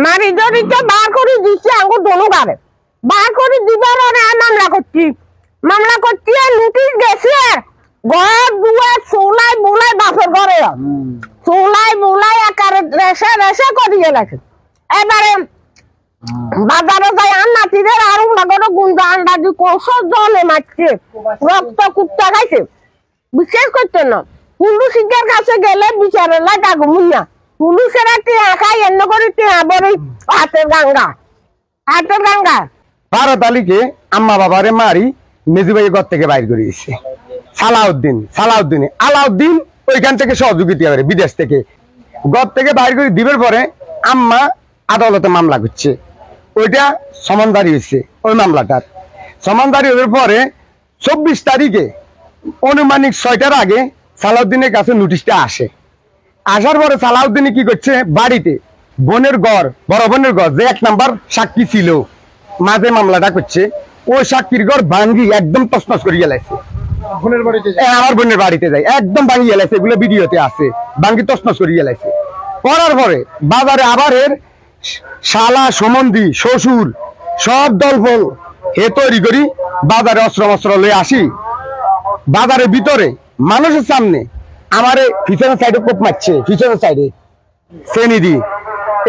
মারি ধরিতে বার করে দিচ্ছে আঙ্গুর দোনো গারে বার করে দিবার মামলা করছি নোটিশ গেছে ঘর দুয়ার চোলাই বোলাই বাপের ঘরে চোলাই বোলাই একারে রেসে রেসে করিয়ে গেছে। এবারে বাজারে যাই আন্নাতিদের আর উন্ডাগর গুন্দা আন্ডাজি কোষর জলে মারছে রক্ত কুত্তা খাইছে। বিশেষ করতে না পুলিশের কাছে গেলে বিচারে লাগা ঘুমিয়া পুলিশেরা টিয়া খাই এন্ন করে টিয়া বলে হাতের গাঙ্গা 12 তারিখে আম্মা বাবারে মারি মেজু ভাই ঘর থেকে বাইর করে দিচ্ছে আলাউদ্দিন ওইখান থেকে সহযোগিতা করে বিদেশ থেকে ঘর থেকে বাইর করে দিবের পরে আম্মা আদালতে মামলা করছে। ওইটা সমানদারি হয়েছে। ওই মামলাটার সমানদারি হওয়ার পরে 24 তারিখে অনুমানিক 6টার আগে সালাউদ্দিনের কাছে নোটিশটা আসে। আসার পরে সালাউদ্দিন কি করছে বাড়িতে বোনের ঘর বড় বোনের ঘর যে 1 নাম্বার সাক্ষী ছিল মাঝে মামলাটা করছে ওই সাক্ষীর ঘর ভাঙ্গি একদম তছনছ করে গেলাইছে। আমার বোনের বাড়িতে যাই একদম ভাঙি গেলাইছে। এগুলো ভিডিওতে আছে। ভাঙ্গি তছনছ করে গেলাইছে। করার পরে বাজারে আবার এর শালা সম্বন্ধী শ্বশুর সব দলফল হে তৈরি করি বাজারে অস্ত্র লয়ে আসি। বাজারের ভিতরে মানুষের সামনে আমার পিছনের সাইডে কোপ মারছে। পিছনের সাইডে শ্রেণী দি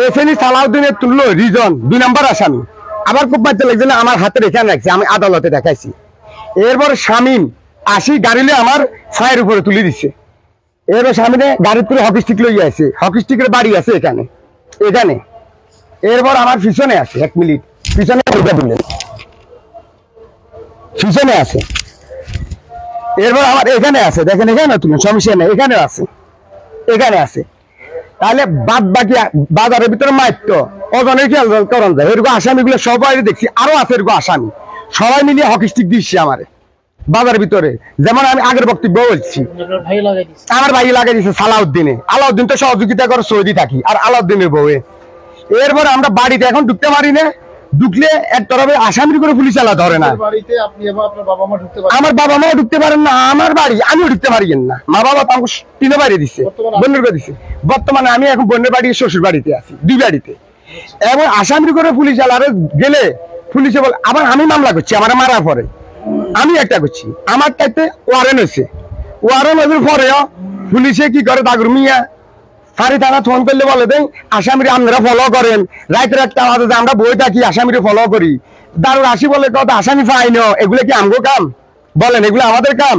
এই শ্রেণী সালাউদ্দিনের তুললো রিজন 2 নাম্বার আসামি আবার কোপ মারতে লাগছে না। আমার হাতে রেখে রাখছে। আমি আদালতে দেখাইছি। এরপর শামীম আসি গাড়িলে আমার ছায়ের উপরে তুলে দিচ্ছে। এরপর সামনে গাড়ির তুলে হকি স্টিক লইয়া আছে। হকি স্টিকের বাড়ি আছে এখানে। এরপর আমার পিছনে আছে 1 মিনিট পিছনে আছে। এরপর আমার এখানে আছে দেখেন এখানে তুলে সমস্যা নেই এখানে আছে। তাহলে বাদ বাকি বাজারের ভিতরে মাইত্য ওজনের খেয়াল করা যায়। এরকম আসামিগুলো সবাই দেখছি আরো আছে এরকম আসামি সবাই মিলিয়ে হকি স্টিক দিচ্ছে আমারে বাজারের ভিতরে। যেমন আমি আগের বক্তব্য বলছি আমার ভাই লাগাই দিচ্ছে আলাউদ্দিন তো সহযোগিতা করে সৌদি থাকি আর আলাউদ্দিনের বউয়ে। এরপর আমরা বাড়িতে এখন ঢুকতে পারি না। ঢুকলে এক তরফে আসামির করে পুলিশ আলা ধরে না। আমার বাবা মা ঢুকতে পারেন না আমার বাড়ি আমিও ঢুকতে পারি না। মা বাবা আমাকে 3 বাড়ি দিচ্ছে বোনের করে দিচ্ছে। বর্তমানে আমি এখন বোনের বাড়ি শ্বশুর বাড়িতে আছি 2 বাড়িতে। এবং আসামির করে পুলিশ আলারে গেলে পুলিশে বলে আবার আমি মামলা করছি আমার মারার পরে আমি একটা করছি আমার চাইতে ওয়ারেন্ট হয়েছে। ওয়ারেন্ট হওয়ার পরেও পুলিশে কি করে দাগুর মিয়া ফাঁড়ি থানা ফোন করলে বলে দেয় আসামিরে আপনারা ফলো করেন। রাইতে রাখতে আমাদের আমরা বই থাকি আসামিরে ফলো করি। দারুর আসি বলে কথা আসামি ফাইন এগুলো কি আমগো কাম বলেন? এগুলো আমাদের কাম।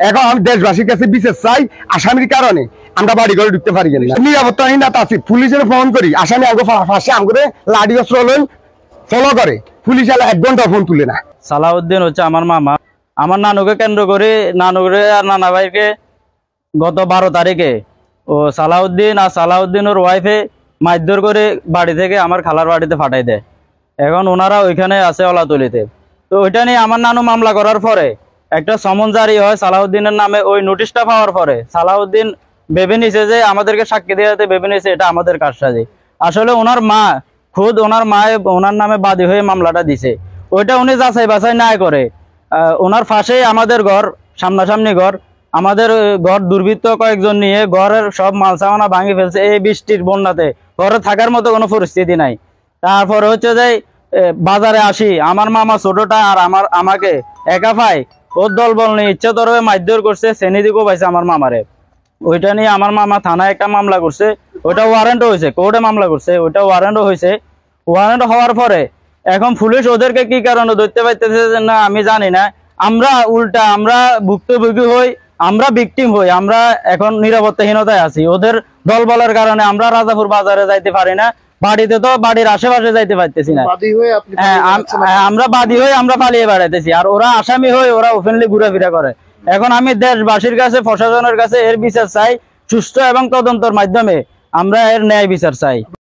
এখন আমি দেশবাসীর কাছে বিশেষ চাই আসামির কারণে আমরা বাড়ি ঘরে ঢুকতে পারি না। নিরাপত্তাহীনতা আছি। পুলিশের ফোন করি আসামি আমগো ফাঁসে আমগরে লাঠি অস্ত্র লই ফলো করে পুলিশ 1 ঘন্টা ফোন তুলে না। সালাউদ্দিন হচ্ছে আমার মামা। আমার নানুকে কেন্দ্র করে নানুরে আর নানা ভাইকে গত 12 তারিখে ও সালাউদ্দিন আর সালাউদ্দিনের ওয়াইফে মারধর করে বাড়ি থেকে আমার খালার বাড়িতে পাঠাই দেয়। এখন ওনারা ওইখানে আছে অলাতলিতে। তো ওইটা নিয়ে আমার নানু মামলা করার পরে একটা সমন জারি হয় সালাউদ্দিনের নামে। ওই নোটিশটা পাওয়ার পরে সালাউদ্দিন ভেবে নিছে যে আমাদেরকে সাক্ষী দেওয়াতে ভেবে নিছে এটা আমাদের কারসাজি। আসলে ওনার মা খুদ ওনার মায়ে ওনার নামে বাদী হয়ে মামলাটা দিছে। ওইটা উনি যাচাই বাছাই না করে ওনার ফাঁসেই আমাদের ঘর সামনাসামনি ঘর আমাদের ঘর দুর্বৃত্ত কয়েকজন নিয়ে ঘরের সব মালসামানা ভাঙি ফেলছে। এই বৃষ্টির বন্যাতে ঘরে থাকার মতো কোনো পরিস্থিতি নাই। তারপরে হচ্ছে যে বাজারে আসি আমার মামা ছোটটা আর আমাকে একা পাই ওর দলবল নিয়ে ইচ্ছা তরফে মারধর করছে। শ্রেণীদিকেও পাইছে আমার মামারে। ওইটা নিয়ে আমার মামা থানায় একটা মামলা করছে। ওইটা ওয়ারেন্টও হয়েছে। কোর্টে মামলা করছে ওইটা ওয়ারেন্টও হয়েছে। ওয়ারেন্ট হওয়ার পরে এখন পুলিশ ওদেরকে কি কারণে ধরতে পারতেছে না আমি জানি না। আমরা উল্টা আমরা ভুক্তভোগী হই আমরা ভিকটিম হই। আমরা এখন নিরাপত্তাহীনতায় আছি। ওদের দল বলার কারণে আমরা রাজাপুর বাজারে যাইতে পারি না। বাড়িতে তো বাড়ির আশেপাশে যাইতে পারতেছি না। আমরা বাদী হয়ে আমরা পালিয়ে বেড়াইতেছি আর ওরা আসামি হয়ে ওরা ওপেনলি ঘুরাফেরা করে। এখন আমি দেশবাসীর কাছে প্রশাসনের কাছে এর বিচার চাই সুষ্ঠু এবং তদন্তের মাধ্যমে আমরা এর ন্যায় বিচার চাই।